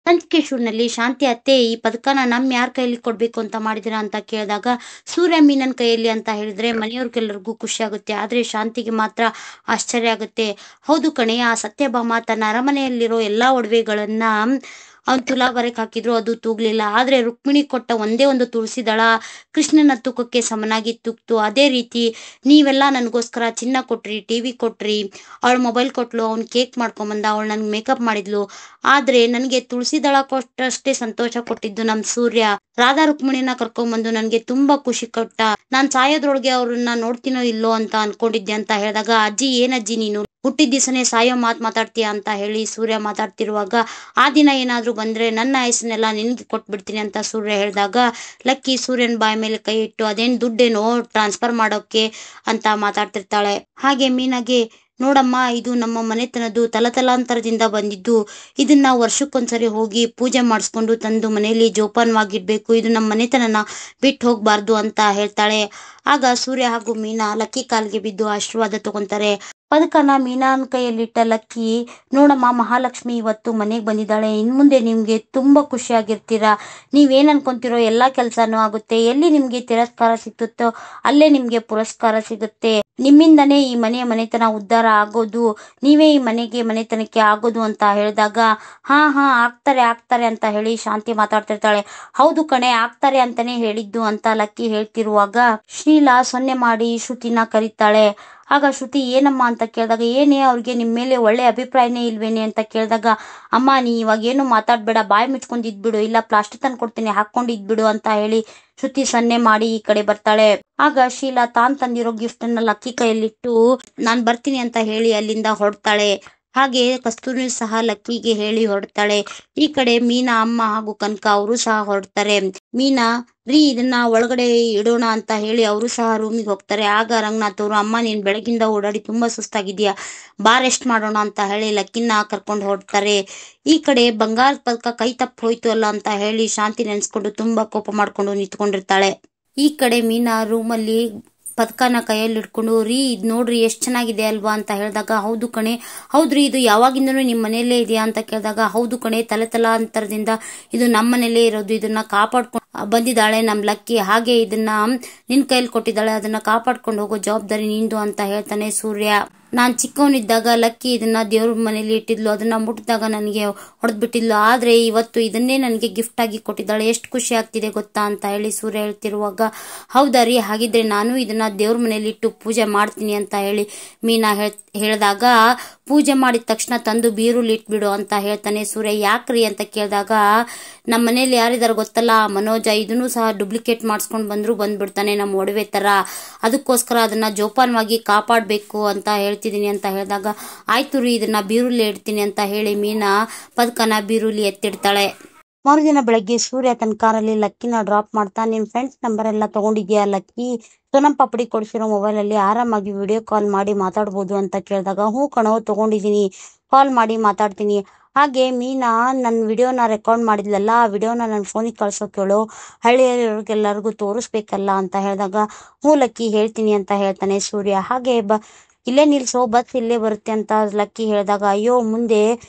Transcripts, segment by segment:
ಸಂಚಿಕೆ ಶಾಂತಿ ಅತ್ತೆ ಈ ಪದಕನ ಯಾರ ಕೈಯಲ್ಲಿ ಕೊಡ್ಬೇಕು ಅಂತ ಮಾಡಿದಿರಾ ಅಂತ ಕೇಳಿದಾಗ ಸೂರ್ಯ ಮೀನನ್ ಕೈಯಲ್ಲಿ ಅಂತ ಹೇಳಿದ್ರೆ ಮನೆಯವ್ರಿಗೆಲ್ಲರಿಗೂ ಖುಷಿ ಆಗುತ್ತೆ. ಆದ್ರೆ ಶಾಂತಿಗೆ ಮಾತ್ರ ಆಶ್ಚರ್ಯ ಆಗುತ್ತೆ. ಹೌದು ಕಣೆ, ಆ ಸತ್ಯಭಾಮ ತನ್ನ ಅರಮನೆಯಲ್ಲಿರೋ ಎಲ್ಲಾ ಒಡವೆಗಳನ್ನ ಅವ್ನು ತುಲಾಭಾರಕ್ಕೆ ಹಾಕಿದ್ರು, ಅದು ತೂಗ್ಲಿಲ್ಲ. ಆದ್ರೆ ರುಕ್ಮಿಣಿ ಕೊಟ್ಟ ಒಂದೇ ಒಂದು ತುಳಸಿ ದಳ ಕೃಷ್ಣನ ತೂಕಕ್ಕೆ ಸಮನಾಗಿ ತೂಗ್ತು. ಅದೇ ರೀತಿ ನೀವೆಲ್ಲ ನನಗೋಸ್ಕರ ಚಿನ್ನ ಕೊಟ್ರಿ, ಟಿವಿ ಕೊಟ್ರಿ, ಅವಳ ಮೊಬೈಲ್ ಕೊಟ್ಲು, ಅವ್ನ್ ಕೇಕ್ ಮಾಡ್ಕೊಂಬಂದ, ಅವಳು ನನ್ಗೆ ಮೇಕಪ್ ಮಾಡಿದ್ಲು. ಆದ್ರೆ ನನಗೆ ತುಳಸಿ ದಳ ಕೊಟ್ಟಷ್ಟೇ ಸಂತೋಷ ಕೊಟ್ಟಿದ್ದು ನಮ್ ಸೂರ್ಯ. ರಾಧಾ ರುಕ್ಮಿಣಿನ ಕರ್ಕೊಂಡ್ಬಂದು ನನ್ಗೆ ತುಂಬಾ ಖುಷಿ ಕೊಟ್ಟ. ನಾನ್ ಸಾಯೋದ್ರೊಳಗೆ ಅವ್ರನ್ನ ನೋಡ್ತೀನೋ ಇಲ್ಲೋ ಅಂತ ಅನ್ಕೊಂಡಿದ್ದೆ ಅಂತ ಹೇಳಿದಾಗ, ಅಜ್ಜಿ ಏನಜ್ಜಿ ನೀನು ಹುಟ್ಟಿದ ದಿವಸನೇ ಸಾಯೋ ಮಾತಾಡ್ತೀಯ ಅಂತ ಹೇಳಿ ಸೂರ್ಯ ಮಾತಾಡ್ತಿರುವಾಗ, ಆ ದಿನ ಏನಾದ್ರೂ ಬಂದ್ರೆ ನನ್ನ ಆಯಸ್ಸನ್ನೆಲ್ಲ ನಿನ್ಗೆ ಕೊಟ್ಬಿಡ್ತೀನಿ ಅಂತ ಸೂರ್ಯ ಹೇಳಿದಾಗ, ಲಕ್ಕಿ ಸೂರ್ಯನ್ ಬಾಯಿ ಮೇಲೆ ಕೈ ಇಟ್ಟು ಅದೇನ್ ದುಡ್ಡೇನೋ ಟ್ರಾನ್ಸ್ಫರ್ ಮಾಡೋಕೆ ಅಂತ ಮಾತಾಡ್ತಿರ್ತಾಳೆ. ಹಾಗೆ ಮೀನಾಗೆ, ನೋಡಮ್ಮ, ಇದು ನಮ್ಮ ಮನೆತನದ್ದು ತಲತಲಾಂತರದಿಂದ ಬಂದಿದ್ದು, ಇದನ್ನ ವರ್ಷಕ್ಕೊಂದ್ಸರಿ ಹೋಗಿ ಪೂಜೆ ಮಾಡಿಸ್ಕೊಂಡು ತಂದು ಮನೆಯಲ್ಲಿ ಜೋಪಾನವಾಗಿಡ್ಬೇಕು, ಇದು ನಮ್ಮ ಮನೆತನನ ಬಿಟ್ಟು ಹೋಗ್ಬಾರ್ದು ಅಂತ ಹೇಳ್ತಾಳೆ. ಆಗ ಸೂರ್ಯ ಹಾಗೂ ಮೀನಾ ಲಕ್ಕಿ ಕಾಲ್ಗೆ ಬಿದ್ದು ಆಶೀರ್ವಾದ ತಗೊಂತಾರೆ. ಪದಕನ ಮೀನಾನ್ ಕೈಯಲ್ಲಿಟ್ಟ ಲಕ್ಕಿ, ನೋಡಮ್ಮ, ಮಹಾಲಕ್ಷ್ಮಿ ಇವತ್ತು ಮನೆಗೆ ಬಂದಿದ್ದಾಳೆ, ಇನ್ ಮುಂದೆ ನಿಮ್ಗೆ ತುಂಬಾ ಖುಷಿಯಾಗಿರ್ತೀರಾ, ನೀವೇನ್ ಅನ್ಕೊಂತಿರೋ ಎಲ್ಲಾ ಕೆಲ್ಸಾನು ಆಗುತ್ತೆ, ಎಲ್ಲಿ ನಿಮ್ಗೆ ತಿರಸ್ಕಾರ ಸಿಗ್ತುತ್ತೋ ಅಲ್ಲೇ ನಿಮ್ಗೆ ಪುರಸ್ಕಾರ ಸಿಗುತ್ತೆ, ನಿಮ್ಮಿಂದನೇ ಈ ಮನೆತನ ಉದ್ಧಾರ ಆಗೋದು, ನೀವೇ ಈ ಮನೆತನಕ್ಕೆ ಆಗೋದು ಅಂತ ಹೇಳಿದಾಗ, ಹಾ ಆಗ್ತಾರೆ ಅಂತ ಹೇಳಿ ಶಾಂತಿ ಮಾತಾಡ್ತಿರ್ತಾಳೆ. ಹೌದು ಕಣೆ, ಆಗ್ತಾರೆ ಅಂತಾನೆ ಹೇಳಿದ್ದು ಅಂತ ಲಕ್ಕಿ ಹೇಳ್ತಿರುವಾಗ ಶೀಲಾ ಸೊನ್ನೆ ಮಾಡಿ ಶ್ರುತಿನ ಕರೀತಾಳೆ. ಆಗ ಶ್ರುತಿ ಏನಮ್ಮ ಅಂತ ಕೇಳಿದಾಗ, ಏನೇ ಅವ್ರಿಗೆ ನಿಮ್ ಮೇಲೆ ಒಳ್ಳೆ ಅಭಿಪ್ರಾಯನೇ ಇಲ್ವೇನೆ ಅಂತ ಕೇಳಿದಾಗ, ಅಮ್ಮ ನೀ ಇವಾಗ ಏನು ಮಾತಾಡ್ಬೇಡ, ಬಾಯಿ ಮುಚ್ಕೊಂಡ್ ಇದ್ಬಿಡು, ಇಲ್ಲ ಪ್ಲಾಸ್ಟಿಕ್ ತಂದು ಕೊಡ್ತೀನಿ ಹಾಕೊಂಡು ಇದ್ಬಿಡು ಅಂತ ಹೇಳಿ ಶ್ರುತಿ ಸನ್ನೆ ಮಾಡಿ ಈ ಕಡೆ ಬರ್ತಾಳೆ. ಆಗ ಶೀಲಾ ತಾನ್ ತಂದಿರೋ ಗಿಫ್ಟ್ ಅನ್ನ ಲಕ್ಕಿ ಕೈಯಲ್ಲಿಟ್ಟು ನಾನ್ ಬರ್ತೀನಿ ಅಂತ ಹೇಳಿ ಅಲ್ಲಿಂದ ಹೊರಡ್ತಾಳೆ. ಹಾಗೆ ಕಸ್ತೂರಿ ಸಹ ಲಕ್ಕಿಗೆ ಹೇಳಿ ಹೊರಡ್ತಾಳೆ. ಈ ಕಡೆ ಮೀನಾ ಅಮ್ಮ ಹಾಗೂ ಕನಕ ಅವರು ಸಹ ಹೊರಡ್ತಾರೆ. ಮೀನಾ, ರೀ ಇದನ್ನ ಒಳಗಡೆ ಇಡೋಣ ಅಂತ ಹೇಳಿ ಅವರು ಸಹ ರೂಮಿಗೆ ಹೋಗ್ತಾರೆ. ಆಗ ರಂಗನಾಥ್ ಅವರು, ಅಮ್ಮ ನೀನ್ ಬೆಳಗಿಂದ ಓಡಾಡಿ ತುಂಬಾ ಸುಸ್ತಾಗಿದ್ಯಾ, ಬಾ ರೆಸ್ಟ್ ಮಾಡೋಣ ಅಂತ ಹೇಳಿ ಲಕ್ಕಿನ ಕರ್ಕೊಂಡು ಹೊರಡ್ತಾರೆ. ಈ ಕಡೆ ಬಂಗಾರದ ಪದಕ ಕೈ ತಪ್ಪು ಹೋಯ್ತು ಅಲ್ಲ ಅಂತ ಹೇಳಿ ಶಾಂತಿ ನೆನ್ಸ್ಕೊಂಡು ತುಂಬಾ ಕೋಪ ಮಾಡ್ಕೊಂಡು ನಿಂತ್ಕೊಂಡಿರ್ತಾಳೆ. ಈ ಕಡೆ ಮೀನಾ ರೂಮಲ್ಲಿ ಪದಕನ ಕೈಯಲ್ಲಿ ಇಟ್ಕೊಂಡು, ರೀ ಇದ್ ನೋಡ್ರಿ ಎಷ್ಟ್ ಚೆನ್ನಾಗಿದೆ ಅಲ್ವಾ ಅಂತ ಹೇಳಿದಾಗ, ಹೌದು ಕಣೆ, ಹೌದ್ರಿ ಇದು ಯಾವಾಗಿಂದನೂ ನಿಮ್ ಮನೆಯಲ್ಲೇ ಇದೆಯಾ ಅಂತ ಕೇಳಿದಾಗ, ಹೌದು ಕಣೆ, ತಲೆತಲಾಂತರದಿಂದ ಇದು ನಮ್ಮ ಮನೇಲೇ ಇರೋದು, ಇದನ್ನ ಕಾಪಾಡ್ಕೊಂಡು ಬಂದಿದ್ದಾಳೆ ನಮ್ ಲಕ್ಕಿ, ಹಾಗೆ ಇದನ್ನ ನಿನ್ ಕೈಯಲ್ಲಿ ಕೊಟ್ಟಿದ್ದಾಳೆ, ಅದನ್ನ ಕಾಪಾಡ್ಕೊಂಡು ಹೋಗೋ ಜವಾಬ್ದಾರಿ ನಿಂದು ಅಂತ ಹೇಳ್ತಾನೆ ಸೂರ್ಯ. ನಾನ್ ಚಿಕ್ಕವನಿದ್ದಾಗ ಲಕ್ಕಿ ಇದನ್ನ ದೇವ್ರ ಮನೇಲಿ ಇಟ್ಟಿದ್ಲು, ಅದನ್ನ ಮುಟ್ಟಿದಾಗ ನನಗೆ ಹೊಡೆದ್ಬಿಟ್ಟಿದ್ಲು, ಆದ್ರೆ ಇವತ್ತು ಇದನ್ನೇ ನನಗೆ ಗಿಫ್ಟ್ ಆಗಿ ಕೊಟ್ಟಿದ್ದಾಳೆ, ಎಷ್ಟು ಖುಷಿ ಆಗ್ತಿದೆ ಗೊತ್ತಾ ಅಂತ ಹೇಳಿ ಸೂರ್ಯ ಹೇಳ್ತಿರುವಾಗ, ಹೌದಾ ರೀ, ಹಾಗಿದ್ರೆ ನಾನು ಇದನ್ನ ದೇವ್ರ ಮನೇಲಿ ಇಟ್ಟು ಪೂಜೆ ಮಾಡ್ತೀನಿ ಅಂತ ಹೇಳಿ ಮೀನಾ ಹೇಳಿದಾಗ, ಪೂಜೆ ಮಾಡಿದ ತಕ್ಷಣ ತಂದು ಬೀರುಲಿ ಇಟ್ಬಿಡು ಅಂತ ಹೇಳ್ತಾನೆ ಸೂರ್ಯ. ಯಾಕ್ರಿ ಅಂತ ಕೇಳಿದಾಗ, ನಮ್ಮ ಮನೇಲಿ ಯಾರಿದಾರ ಗೊತ್ತಲ್ಲ, ಮನೋಜ, ಇದನ್ನು ಸಹ ಡುಪ್ಲಿಕೇಟ್ ಮಾಡಿಸ್ಕೊಂಡು ಬಂದ್ಬಿಡ್ತಾನೆ ನಮ್ಮ ಒಡವೆ ತರ, ಅದಕ್ಕೋಸ್ಕರ ಅದನ್ನ ಜೋಪಾನವಾಗಿ ಕಾಪಾಡ್ಬೇಕು ಅಂತ ಹೇಳ್ತಿದೀನಿ ಅಂತ ಹೇಳಿದಾಗ, ಆಯ್ತು ರೀ ಇದನ್ನ ಬೀರುಲಿ ಇಡ್ತೀನಿ ಅಂತ ಹೇಳಿ ಮೀನಾ ಪದಕನ ಬೀರುಲಿ ಎತ್ತಿಡ್ತಾಳೆ. ಮರುದಿನ ಬೆಳಗ್ಗೆ ಸೂರ್ಯ ತನ್ನ ಕಾರಲ್ಲಿ ಲಕ್ಕಿನ ಡ್ರಾಪ್ ಮಾಡ್ತಾ, ನಿಮ್ ಫ್ರೆಂಡ್ಸ್ ನಂಬರ್ ಎಲ್ಲ ತಗೊಂಡಿದ್ಯಾ ಲಕ್ಕಿ, ಸೋನಂ ಪಾಪಡಿ ಕೊಡಿಸಿರೋ ಮೊಬೈಲ್ ಅಲ್ಲಿ ಆರಾಮಾಗಿ ವಿಡಿಯೋ ಕಾಲ್ ಮಾಡಿ ಮಾತಾಡ್ಬೋದು ಅಂತ ಕೇಳಿದಾಗ, ಹ್ಞೂ ಕಣೋ ತಗೊಂಡಿದೀನಿ, ಕಾಲ್ ಮಾಡಿ ಮಾತಾಡ್ತೀನಿ. ಹಾಗೆ ಮೀನಾ ನನ್ನ ವಿಡಿಯೋನ ರೆಕಾರ್ಡ್ ಮಾಡಿದ್ಲಲ್ಲ, ಆ ವಿಡಿಯೋನ ನನ್ನ ಫೋನಿಗೆ ಕಳ್ಸೋಕೇಳು, ಹಳ್ಳಿಯವ್ರಿಗೆಲ್ಲರಿಗೂ ತೋರಿಸ್ಬೇಕಲ್ಲ ಅಂತ ಹೇಳಿದಾಗ, ಹ್ಞೂ ಲಕ್ಕಿ ಹೇಳ್ತೀನಿ ಅಂತ ಹೇಳ್ತಾನೆ ಸೂರ್ಯ. ಹಾಗೆ ಇಲ್ಲೇ ನಿಲ್ಸೋ, ಬಸ್ ಇಲ್ಲೇ ಬರುತ್ತೆ ಅಂತ ಲಕ್ಕಿ ಹೇಳಿದಾಗ, ಅಯ್ಯೋ ಮುಂದೆ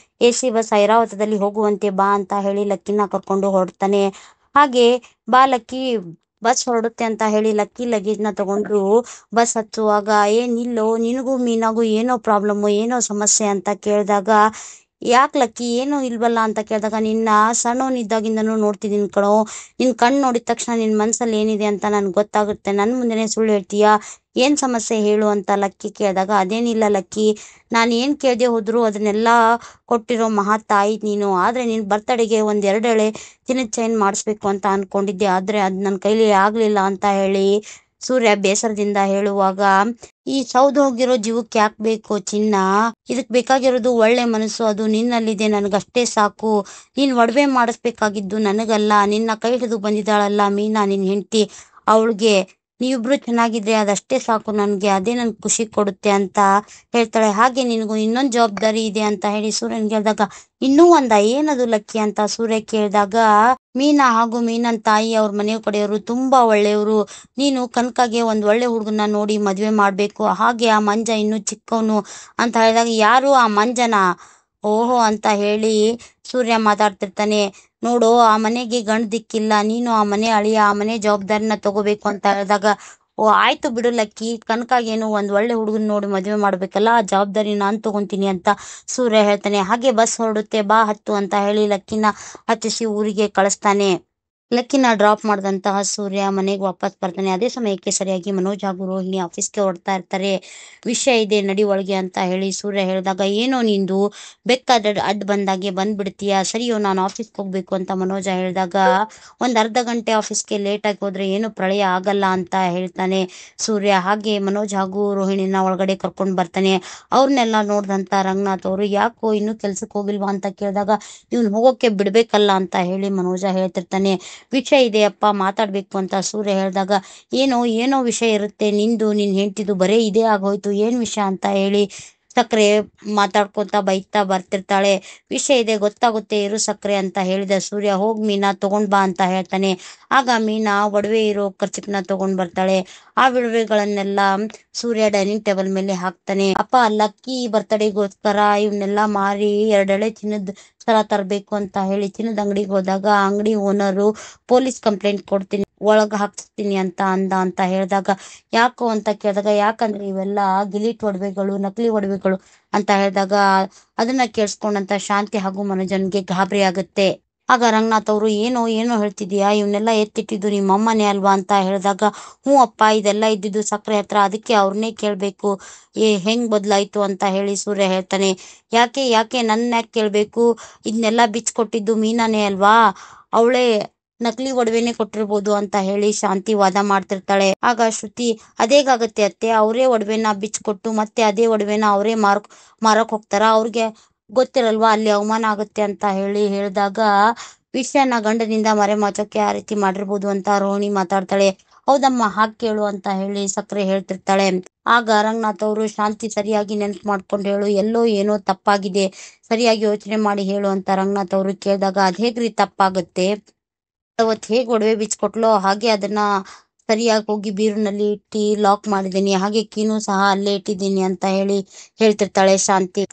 AC ಬಸ್ ಐರಾವತದಲ್ಲಿ ಹೋಗುವಂತೆ ಬಾ ಅಂತ ಹೇಳಿ ಲಕ್ಕಿನ ಕರ್ಕೊಂಡು ಹೊರಡ್ತಾನೆ. ಹಾಗೆ ಬಾ ಲಕ್ಕಿ, ಬಸ್ ಹೊರಡುತ್ತೆ ಅಂತ ಹೇಳಿ ಲಕ್ಕಿ ಲಗೇಜ್ನ ತಗೊಂಡು ಬಸ್ ಹತ್ತುವಾಗ, ನಿಲ್ಲೋ, ನಿನಗೂ ಮೀನಾಗೂ ಏನೋ ಪ್ರಾಬ್ಲಮ್, ಏನೋ ಸಮಸ್ಯೆ ಅಂತ ಕೇಳಿದಾಗ, ಯಾಕೆ ಲಕ್ಕಿ ಏನು ಇಲ್ವಲ್ಲ ಅಂತ ಕೇಳಿದಾಗ, ನಿನ್ನ ಸಣ್ಣವನಿದ್ದಾಗಿಂದನೂ ನೋಡ್ತಿದ್ದೀನಿ ಕಣೋ, ನಿನ್ ಕಣ್ಣು ನೋಡಿದ ತಕ್ಷಣ ನಿನ್ ಮನ್ಸಲ್ಲಿ ಏನಿದೆ ಅಂತ ನನ್ಗೆ ಗೊತ್ತಾಗುತ್ತೆ, ನನ್ ಮುಂದೆನೆ ಸುಳ್ಳು ಹೇಳ್ತೀಯಾ, ಏನ್ ಸಮಸ್ಯೆ ಹೇಳು ಅಂತ ಲಕ್ಕಿ ಕೇಳಿದಾಗ, ಅದೇನಿಲ್ಲ ಲಕ್ಕಿ, ನಾನು ಏನ್ ಕೇಳ್ದೆ ಹೋದ್ರು ಅದನ್ನೆಲ್ಲ ಕೊಟ್ಟಿರೋ ಮಹಾ ತಾಯಿ ನೀನು, ಆದ್ರೆ ನಿನ್ ಬರ್ತಡೆಗೆ 1-2 ಎಳೆ ಚಿನ್ನದ ಚೈನ್ ಮಾಡಿಸ್ಬೇಕು ಅಂತ ಅನ್ಕೊಂಡಿದ್ದೆ, ಆದ್ರೆ ಅದ್ ನನ್ನ ಕೈಲಿ ಆಗ್ಲಿಲ್ಲ ಅಂತ ಹೇಳಿ ಸೂರ್ಯ ಬೇಸರದಿಂದ ಹೇಳುವಾಗ, ಈ ಸೌದು ಹೋಗಿರೋ ಜೀವಕ್ಕೆ ಯಾಕೆ ಬೇಕು ಚಿನ್ನ, ಇದಕ್ ಬೇಕಾಗಿರೋದು ಒಳ್ಳೆ ಮನಸ್ಸು, ಅದು ನಿನ್ನಲ್ಲಿದೆ, ನನಗಷ್ಟೇ ಸಾಕು, ನೀನ್ ಒಡವೆ ಮಾಡಿಸ್ಬೇಕಾಗಿದ್ದು ನನಗಲ್ಲ, ನಿನ್ನ ಕೈ ಹಿಡಿದು ಬಂದಿದ್ದಾಳಲ್ಲ ಮೀನಾ ನಿನ್ ಹೆಂಡತಿ, ಅವಳಿಗೆ, ನೀವಿಬ್ರು ಚೆನ್ನಾಗಿದ್ರೆ ಅದಷ್ಟೇ ಸಾಕು ನನ್ಗೆ, ಅದೇ ನನ್ಗೆ ಖುಷಿ ಕೊಡುತ್ತೆ ಅಂತ ಹೇಳ್ತಾಳೆ. ಹಾಗೆ ನಿನಗೂ ಇನ್ನೊಂದು ಜವಾಬ್ದಾರಿ ಇದೆ ಅಂತ ಹೇಳಿ ಸೂರ್ಯನ್ ಕೇಳಿದಾಗ, ಇನ್ನೂ ಏನದು ಲಕ್ಕಿ ಅಂತ ಸೂರ್ಯ ಕೇಳಿದಾಗ, ಮೀನಾ ಹಾಗೂ ಮೀನನ್ ತಾಯಿ ಅವ್ರ ಮನೆ ಕಡೆಯವರು ತುಂಬಾ ಒಳ್ಳೆಯವರು, ನೀನು ಕನಕಗೆ ಒಂದ್ ಒಳ್ಳೆ ಹುಡುಗನ್ನ ನೋಡಿ ಮದ್ವೆ ಮಾಡ್ಬೇಕು, ಹಾಗೆ ಆ ಮಂಜ ಇನ್ನು ಚಿಕ್ಕವನು ಅಂತ ಹೇಳಿದಾಗ, ಯಾರು ಆ ಮಂಜನ, ಓಹೋ ಅಂತ ಹೇಳಿ ಸೂರ್ಯ ಮಾತಾಡ್ತಿರ್ತಾನೆ. ನೋಡು, ಆ ಮನೆಗೆ ಗಂಡ್ ದಿಕ್ಕಿಲ್ಲ, ನೀನು ಆ ಮನೆ ಅಳಿಯ, ಆ ಮನೆ ಜವಾಬ್ದಾರಿನ ತಗೋಬೇಕು ಅಂತ ಹೇಳಿದಾಗ, ಓ ಆಯ್ತು ಬಿಡು ಲಕ್ಕಿ, ಕನಕಾಗೇನು ಒಂದ್ ಒಳ್ಳೆ ಹುಡುಗನ್ ನೋಡಿ ಮದುವೆ ಮಾಡ್ಬೇಕಲ್ಲ, ಆ ಜವಾಬ್ದಾರಿ ನಾನ್ ತಗೊಂತೀನಿ ಅಂತ ಸೂರ್ಯ ಹೇಳ್ತಾನೆ. ಹಾಗೆ ಬಸ್ ಹೊರಡುತ್ತೆ, ಬಾ ಹತ್ತು ಅಂತ ಹೇಳಿ ಲಕ್ಕಿನ ಹತ್ತಿಸಿ ಊರಿಗೆ ಕಳಿಸ್ತಾನೆ. ಲಕ್ಕಿನ ಡ್ರಾಪ್ ಮಾಡಿದಂತಹ ಸೂರ್ಯ ಮನೆಗೆ ವಾಪಸ್ ಬರ್ತಾನೆ. ಅದೇ ಸಮಯಕ್ಕೆ ಸರಿಯಾಗಿ ಮನೋಜ್ ಹಾಗೂ ರೋಹಿಣಿ ಆಫೀಸ್ಗೆ ಹೊರಡ್ತಾ ಇರ್ತಾರೆ. ವಿಷಯ ಇದೆ, ನಡಿ ಒಳಗೆ ಅಂತ ಹೇಳಿ ಸೂರ್ಯ ಹೇಳಿದಾಗ, ಏನೋ ನಿಂದು ಬೆಕ್ಕಾದ ಅಡ್ಡ ಬಂದಾಗೆ ಬಂದ್ಬಿಡ್ತೀಯ, ಸರಿಯೋ ನಾನು ಆಫೀಸ್ಗೆ ಹೋಗ್ಬೇಕು ಅಂತ ಮನೋಜ ಹೇಳಿದಾಗ, ಒಂದ್ ಅರ್ಧ ಗಂಟೆ ಆಫೀಸ್ಗೆ ಲೇಟ್ ಆಗಿ ಹೋದ್ರೆ ಏನು ಪ್ರಳಯ ಆಗಲ್ಲ ಅಂತ ಹೇಳ್ತಾನೆ ಸೂರ್ಯ. ಹಾಗೆ ಮನೋಜ್ ಹಾಗೂ ರೋಹಿಣಿನ ಒಳಗಡೆ ಕರ್ಕೊಂಡು ಬರ್ತಾನೆ. ಅವ್ರನ್ನೆಲ್ಲ ನೋಡ್ದಂತ ರಂಗನಾಥ್ ಅವರು, ಯಾಕೋ ಇನ್ನೂ ಕೆಲ್ಸಕ್ಕೆ ಹೋಗಿಲ್ವಾ ಅಂತ ಕೇಳಿದಾಗ, ಇವ್ನು ಹೋಗೋಕೆ ಬಿಡ್ಬೇಕಲ್ಲ ಅಂತ ಹೇಳಿ ಮನೋಜ ಹೇಳ್ತಿರ್ತಾನೆ. ವಿಷಯ ಇದೆಯಪ್ಪ, ಮಾತಾಡ್ಬೇಕು ಅಂತ ಸೂರ್ಯ ಹೇಳಿದಾಗ, ಏನೋ ಏನೋ ವಿಷಯ ಇರುತ್ತೆ, ನಿಂದು ನಿನ್ ಹೆಂಡ್ತಿದು ಬರೇ ಇದೇ ಆಗೋಯ್ತು, ಏನ್ ವಿಷಯ ಅಂತ ಹೇಳಿ ಸಕ್ರೆ ಮಾತಾಡ್ಕೊಂತ ಬೈತಾ ಬರ್ತಿರ್ತಾಳೆ. ವಿಷಯ ಇದೆ, ಗೊತ್ತಾಗುತ್ತೆ ಇರು ಸಕ್ರೆ ಅಂತ ಹೇಳಿದ ಸೂರ್ಯ, ಹೋಗ್ ಮೀನಾ ತಗೊಂಡ್ ಬಾ ಅಂತ ಹೇಳ್ತಾನೆ. ಆಗ ಮೀನಾ ಒಡವೆ ಇರೋ ಖರ್ಚಿನ ತಗೊಂಡ್ ಬರ್ತಾಳೆ. ಆ ಒಡವೆಗಳನ್ನೆಲ್ಲ ಸೂರ್ಯ ಡೈನಿಂಗ್ ಟೇಬಲ್ ಮೇಲೆ ಹಾಕ್ತಾನೆ. ಅಪ್ಪ, ಲಕ್ಕಿ ಬರ್ತಡೆಗೋಸ್ಕರ ಇವನ್ನೆಲ್ಲ ಮಾರಿ 2 ಎಳೆ ಚಿನ್ನದ ಸರ ತರಬೇಕು ಅಂತ ಹೇಳಿ ಚಿನ್ನದ ಅಂಗಡಿಗೆ ಹೋದಾಗ, ಅಂಗಡಿ ಓನರು ಪೊಲೀಸ್ ಕಂಪ್ಲೇಂಟ್ ಕೊಡ್ತೀನಿ, ಒಳಗ ಹಾಕ್ಸ್ತೀನಿ ಅಂತ ಅಂದ ಅಂತ ಹೇಳಿದಾಗ, ಯಾಕೋ ಅಂತ ಕೇಳಿದಾಗ, ಯಾಕಂದ್ರೆ ಇವೆಲ್ಲ ಗಿಲಿಟ್ ಒಡವೆಗಳು, ನಕಲಿ ಒಡವೆಗಳು ಅಂತ ಹೇಳಿದಾಗ, ಅದನ್ನ ಕೇಳಿಸ್ಕೊಂಡಂತ ಶಾಂತಿ ಹಾಗೂ ಮನೋಜನ್ಗೆ ಗಾಬರಿ ಆಗುತ್ತೆ. ಆಗ ರಂಗನಾಥ್ ಅವರು, ಏನೋ ಏನೋ ಹೇಳ್ತಿದೀಯಾ, ಇವನ್ನೆಲ್ಲ ಎತ್ತಿಟ್ಟಿದ್ದು ನಿಮ್ಮ ಅಮ್ಮನೇ ಅಲ್ವಾ ಅಂತ ಹೇಳಿದಾಗ, ಹ್ಞೂ ಅಪ್ಪ, ಇದೆಲ್ಲ ಇದ್ದಿದ್ದು ಸಕ್ರೆ ಹತ್ರ, ಅದಕ್ಕೆ ಅವ್ರನ್ನೇ ಕೇಳ್ಬೇಕು ಹೆಂಗ್ ಬದ್ಲಾಯ್ತು ಅಂತ ಹೇಳಿ ಸೂರ್ಯ ಹೇಳ್ತಾನೆ. ಯಾಕೆ ಯಾಕೆ ನನ್ನ ಯಾಕೆ ಕೇಳ್ಬೇಕು, ಇದನ್ನೆಲ್ಲ ಬಿಚ್ಕೊಟ್ಟಿದ್ದು ಮೀನಾನೇ ಅಲ್ವಾ, ಅವಳೇ ನಕಲಿ ಒಡವೆನೆ ಕೊಟ್ಟಿರ್ಬೋದು ಅಂತ ಹೇಳಿ ಶಾಂತಿ ವಾದ ಮಾಡ್ತಿರ್ತಾಳೆ. ಆಗ ಶ್ರುತಿ, ಅದೇಗಾಗತ್ತೆ ಅತ್ತೆ, ಅವರೇ ಒಡವೆನ ಬಿಚ್ಕೊಟ್ಟು ಮತ್ತೆ ಅದೇ ಒಡವೆನ ಅವರೇ ಮಾರಕ್ ಹೋಗ್ತಾರ, ಅವ್ರಿಗೆ ಗೊತ್ತಿರಲ್ವಾ ಅಲ್ಲಿ ಅವಮಾನ ಆಗುತ್ತೆ ಅಂತ ಹೇಳಿ ಹೇಳಿದಾಗ, ವಿಷಯನ ಗಂಡನಿಂದ ಮರೆಮಾಚೋಕೆ ಆ ರೀತಿ ಮಾಡಿರ್ಬೋದು ಅಂತ ರೋಹಿಣಿ ಮಾತಾಡ್ತಾಳೆ. ಹೌದಮ್ಮ, ಹಾಗೆ ಕೇಳು ಅಂತ ಹೇಳಿ ಸಕ್ರೆ ಹೇಳ್ತಿರ್ತಾಳೆ. ಆಗ ರಂಗನಾಥ್ ಅವರು, ಶಾಂತಿ ಸರಿಯಾಗಿ ನೆನ್ಪು ಮಾಡ್ಕೊಂಡು ಹೇಳು, ಎಲ್ಲೋ ಏನೋ ತಪ್ಪಾಗಿದೆ, ಸರಿಯಾಗಿ ಯೋಚನೆ ಮಾಡಿ ಹೇಳು ಅಂತ ರಂಗನಾಥ್ ಅವರು ಕೇಳಿದಾಗ, ಅದೇಗ್ರಿ ತಪ್ಪಾಗುತ್ತೆ, ಅವತ್ತು ಹೇಗೆ ಒಡವೆ ಬಿಚ್ಕೊಟ್ಲೋ ಹಾಗೆ ಅದನ್ನ ಸರಿಯಾಗಿ ಹೋಗಿ ಬೀರುನಲ್ಲಿ ಇಟ್ಟು ಲಾಕ್ ಮಾಡಿದ್ದೀನಿ, ಹಾಗೆ ಕೀನು ಸಹ ಅಲ್ಲೇ ಇಟ್ಟಿದ್ದೀನಿ ಅಂತ ಹೇಳಿ ಹೇಳ್ತಿರ್ತಾಳೆ ಶಾಂತಿ.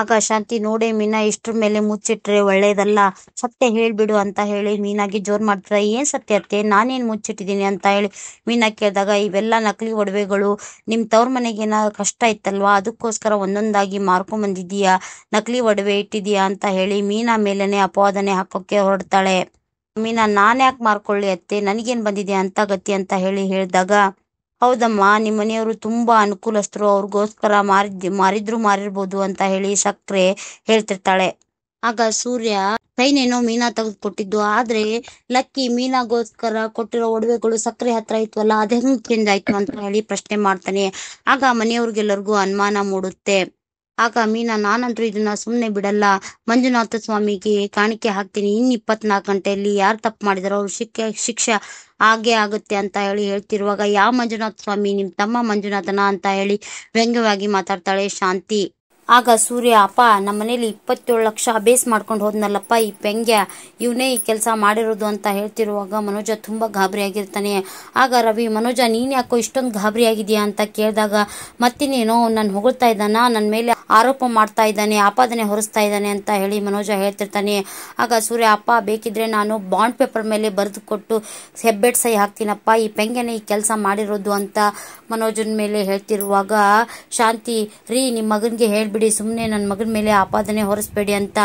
ಆಗ ಶಾಂತಿ, ನೋಡೆ ಮೀನಾ, ಇಷ್ಟ್ರ ಮೇಲೆ ಮುಚ್ಚಿಟ್ರೆ ಒಳ್ಳೇದಲ್ಲ, ಸತ್ಯ ಹೇಳ್ಬಿಡು ಅಂತ ಹೇಳಿ ಮೀನಾಗೆ ಜೋರ್ ಮಾಡ್ತಾರೆ. ಏನ್ ಸತ್ಯ ಅತ್ತೆ, ನಾನೇನ್ ಮುಚ್ಚಿಟ್ಟಿದ್ದೀನಿ ಅಂತ ಹೇಳಿ ಮೀನಾ ಕೇಳಿದಾಗ, ಇವೆಲ್ಲ ನಕಲಿ ಒಡವೆಗಳು, ನಿಮ್ ತವ್ರ ಮನೆಗೆ ಏನಾದ್ರು ಕಷ್ಟ ಇತ್ತಲ್ವಾ, ಅದಕ್ಕೋಸ್ಕರ ಒಂದೊಂದಾಗಿ ಮಾರ್ಕೊಂಡ್ ಬಂದಿದೀಯಾ, ನಕಲಿ ಒಡವೆ ಇಟ್ಟಿದೀಯಾ ಅಂತ ಹೇಳಿ ಮೀನಾ ಮೇಲೇನೆ ಅಪವಾದನೆ ಹಾಕೋಕೆ ಹೊರಡ್ತಾಳೆ. ಮೀನಾ, ನಾನ್ ಯಾಕೆ ಮಾರ್ಕೊಳ್ಳಿ ಅತ್ತೆ, ನನಗೇನ್ ಬಂದಿದೆ ಅಂತ ಗತಿ ಅಂತ ಹೇಳಿ ಹೇಳಿದಾಗ, ಹೌದಮ್ಮ, ನಿಮ್ಮ ಮನೆಯವರು ತುಂಬಾ ಅನುಕೂಲಸ್ಥರು, ಅವ್ರಿಗೋಸ್ಕರ ಮಾರಿರ್ಬೋದು ಅಂತ ಹೇಳಿ ಸಕ್ರೆ ಹೇಳ್ತಿರ್ತಾಳೆ. ಆಗ ಸೂರ್ಯ, ಏನೋ ಮೀನಾ ತೆಗೆದು ಕೊಟ್ಟಿದ್ದು, ಆದ್ರೆ ಲಕ್ಕಿ ಮೀನಾಗೋಸ್ಕರ ಕೊಟ್ಟಿರೋ ಒಡವೆಗಳು ಸಕ್ರೆ ಹತ್ರ ಇತ್ವಲ್ಲ, ಅದ್ ಹೆಂಗ್ ಚೇಂಜ್ ಆಯ್ತು ಅಂತ ಹೇಳಿ ಪ್ರಶ್ನೆ ಮಾಡ್ತಾನೆ. ಆಗ ಮನೆಯವ್ರಿಗೆಲ್ಲರಿಗೂ ಅನುಮಾನ ಮೂಡುತ್ತೆ. ಆಗ ಮೀನಾ, ನಾನಂತೂ ಇದನ್ನ ಸುಮ್ನೆ ಬಿಡಲ್ಲ, ಮಂಜುನಾಥ ಸ್ವಾಮಿಗೆ ಕಾಣಿಕೆ ಹಾಕ್ತೀನಿ, ಇನ್ 24 ಗಂಟೆಯಲ್ಲಿ ಯಾರು ತಪ್ಪು ಮಾಡಿದಾರೋ ಅವ್ರು ಶಿಕ್ಷೆ ಆಗೇ ಆಗುತ್ತೆ ಅಂತ ಹೇಳಿ ಹೇಳ್ತಿರುವಾಗ, ಯಾವ ಮಂಜುನಾಥ ಸ್ವಾಮಿ, ನಿಮ್ ತಮ್ಮ ಮಂಜುನಾಥನ ಅಂತ ಹೇಳಿ ವ್ಯಂಗ್ಯವಾಗಿ ಮಾತಾಡ್ತಾಳೆ ಶಾಂತಿ. ಆಗ ಸೂರ್ಯ, ಅಪ್ಪ, ನಮ್ಮ ಮನೇಲಿ 27 ಲಕ್ಷ ಬೇಸ್ ಮಾಡ್ಕೊಂಡು ಹೋದ್ನಲ್ಲಪ್ಪ ಈ ಪೆಂಗ್ಯ, ಇವನೇ ಈ ಕೆಲಸ ಮಾಡಿರೋದು ಅಂತ ಹೇಳ್ತಿರುವಾಗ ಮನೋಜ ತುಂಬಾ ಗಾಬರಿ ಆಗಿರ್ತಾನೆ. ಆಗ ರವಿ, ಮನೋಜ, ನೀನ್ ಯಾಕೋ ಇಷ್ಟೊಂದು ಗಾಬರಿ ಆಗಿದ್ಯಾ ಅಂತ ಕೇಳಿದಾಗ, ಮತ್ತಿನೇನೋ ನನ್ ಹೊಗಳ್ತಾ ಇದ್ದಾನ, ನನ್ನ ಮೇಲೆ ಆರೋಪ ಮಾಡ್ತಾ ಇದ್ದಾನೆ, ಆಪಾದನೆ ಹೊರಿಸ್ತಾ ಇದ್ದಾನೆ ಅಂತ ಹೇಳಿ ಮನೋಜ ಹೇಳ್ತಿರ್ತಾನೆ. ಆಗ ಸೂರ್ಯ, ಅಪ್ಪ, ಬೇಕಿದ್ರೆ ನಾನು ಬಾಂಡ್ ಪೇಪರ್ ಮೇಲೆ ಬರೆದು ಕೊಟ್ಟು ಹೆಬ್ಬೆಟ್ ಸಹಿ ಹಾಕ್ತೀನಪ್ಪ, ಈ ಪೆಂಗ್ಯನೇ ಈ ಕೆಲಸ ಮಾಡಿರೋದು ಅಂತ ಮನೋಜನ್ ಮೇಲೆ ಹೇಳ್ತಿರುವಾಗ ಶಾಂತಿ, ರೀ, ನಿಮ್ ಮಗನ್ಗೆ ಹೇಳ್ಬಿಡಿ, ಸುಮ್ನೆ ನನ್ನ ಮಗನ ಮೇಲೆ ಆಪಾದನೆ ಹೊರಿಸ್ಬೇಡಿ ಅಂತ.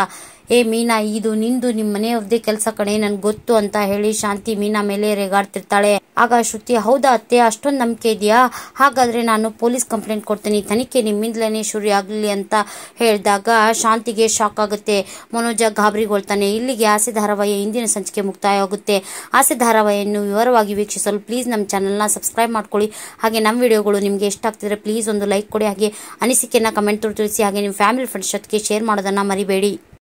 ಏ ಮೀನಾ, ಇದು ನಿಂದು ನಿಮ್ ಮನೆಯವ್ರದ್ದೇ ಕೆಲಸ ಕಣೆ, ನನ್ಗೆ ಗೊತ್ತು ಅಂತ ಹೇಳಿ ಶಾಂತಿ ಮೀನಾ ಮೇಲೆ ರೇಗಾಡ್ತಿರ್ತಾಳೆ. ಆಗ ಶ್ರುತಿ, ಹೌದಾ ಅತ್ತೆ, ಅಷ್ಟೊಂದು ನಂಬಿಕೆ ಇದೆಯಾ, ಹಾಗಾದ್ರೆ ನಾನು ಪೊಲೀಸ್ ಕಂಪ್ಲೇಂಟ್ ಕೊಡ್ತೀನಿ, ತನಿಖೆ ನಿಮ್ಮಿಂದಲೇ ಶುರು ಆಗ್ಲಿ ಅಂತ ಹೇಳಿದಾಗ ಶಾಂತಿಗೆ ಶಾಕ್ ಆಗುತ್ತೆ. ಮನೋಜ ಗಾಬರಿಗೊಳ್ತಾನೆ. ಇಲ್ಲಿಗೆ ಆಸೆ ಧಾರಾವಾಹಿಯ ಇಂದಿನ ಸಂಚಿಕೆ ಮುಕ್ತಾಯ ಆಗುತ್ತೆ. ಆಸೆ ಧಾರಾವಾಹಿಯನ್ನು ವಿವರವಾಗಿ ವೀಕ್ಷಿಸಲು ಪ್ಲೀಸ್ ನಮ್ಮ ಚಾನೆಲ್ನ ಸಬ್ಸ್ಕ್ರೈಬ್ ಮಾಡ್ಕೊಳ್ಳಿ. ಹಾಗೆ ನಮ್ಮ ವಿಡಿಯೋಗಳು ನಿಮಗೆ ಇಷ್ಟ ಆಗ್ತಿದ್ರೆ ಪ್ಲೀಸ್ ಒಂದು ಲೈಕ್ ಕೊಡಿ, ಹಾಗೆ ಅನಿಸಿಕೆನ ಕಮೆಂಟ್ ತಿಳಿಸಿ, ಹಾಗೆ ನಿಮ್ಮ ಫ್ಯಾಮಿಲಿ ಫ್ರೆಂಡ್ಸ್ ಜೊತೆಗೆ ಶೇರ್ ಮಾಡೋದನ್ನ ಮರಿಬೇಡಿ.